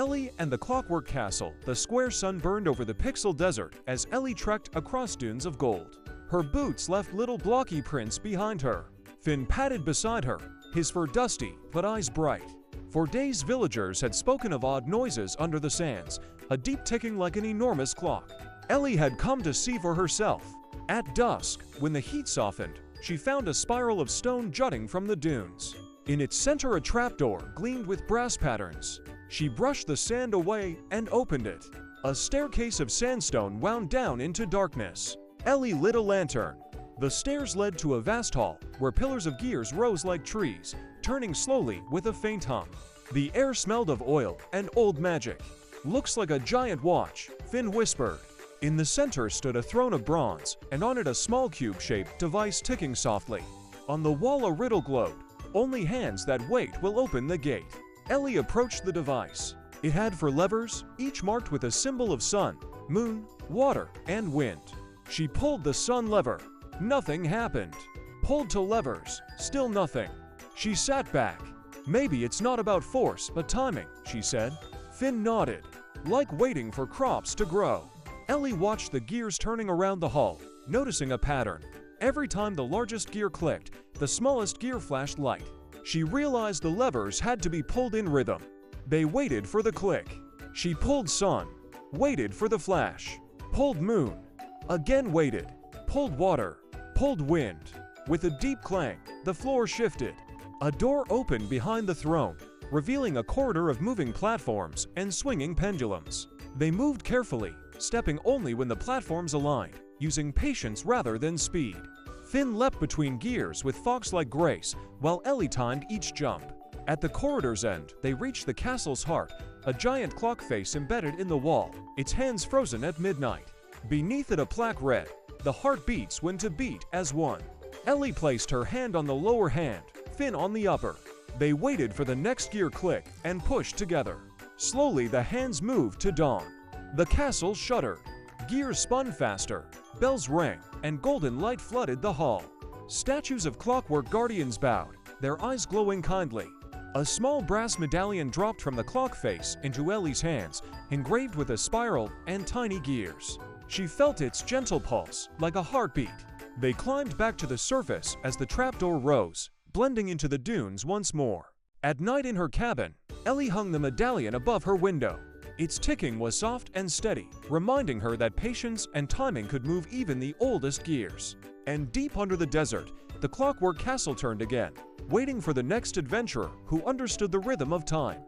Ellie and the Clockwork Castle. The square sun burned over the pixel desert as Ellie trekked across dunes of gold. Her boots left little blocky prints behind her. Finn padded beside her, his fur dusty but eyes bright. For days villagers had spoken of odd noises under the sands, a deep ticking like an enormous clock. Ellie had come to see for herself. At dusk, when the heat softened, she found a spiral of stone jutting from the dunes. In its center a trapdoor gleamed with brass patterns. She brushed the sand away and opened it. A staircase of sandstone wound down into darkness. Ellie lit a lantern. The stairs led to a vast hall, where pillars of gears rose like trees, turning slowly with a faint hum. The air smelled of oil and old magic. "Looks like a giant watch," Finn whispered. In the center stood a throne of bronze, and on it a small cube-shaped device ticking softly. On the wall a riddle glowed. "Only hands that wait will open the gate." Ellie approached the device. It had 4 levers, each marked with a symbol of sun, moon, water, and wind. She pulled the sun lever. Nothing happened. Pulled 2 levers. Still nothing. She sat back. "Maybe it's not about force, but timing," she said. Finn nodded. "Like waiting for crops to grow." Ellie watched the gears turning around the hall, noticing a pattern. Every time the largest gear clicked, the smallest gear flashed light. She realized the levers had to be pulled in rhythm. They waited for the click. She pulled sun, waited for the flash, pulled moon, again waited, pulled water, pulled wind. With a deep clang, the floor shifted. A door opened behind the throne, revealing a corridor of moving platforms and swinging pendulums. They moved carefully, stepping only when the platforms aligned, using patience rather than speed. Finn leapt between gears with fox-like grace, while Ellie timed each jump. At the corridor's end, they reached the castle's heart, a giant clock face embedded in the wall, its hands frozen at midnight. Beneath it a plaque read, "The heart beats when to beat as one." Ellie placed her hand on the lower hand, Finn on the upper. They waited for the next gear click and pushed together. Slowly the hands moved to dawn. The castle shuddered. Gears spun faster, bells rang, and golden light flooded the hall. Statues of Clockwork guardians bowed, their eyes glowing kindly. A small brass medallion dropped from the clock face into Ellie's hands, engraved with a spiral and tiny gears. She felt its gentle pulse, like a heartbeat. They climbed back to the surface as the trapdoor rose, blending into the dunes once more. At night in her cabin, Ellie hung the medallion above her window. Its ticking was soft and steady, reminding her that patience and timing could move even the oldest gears. And deep under the desert, the Clockwork Castle turned again, waiting for the next adventurer who understood the rhythm of time.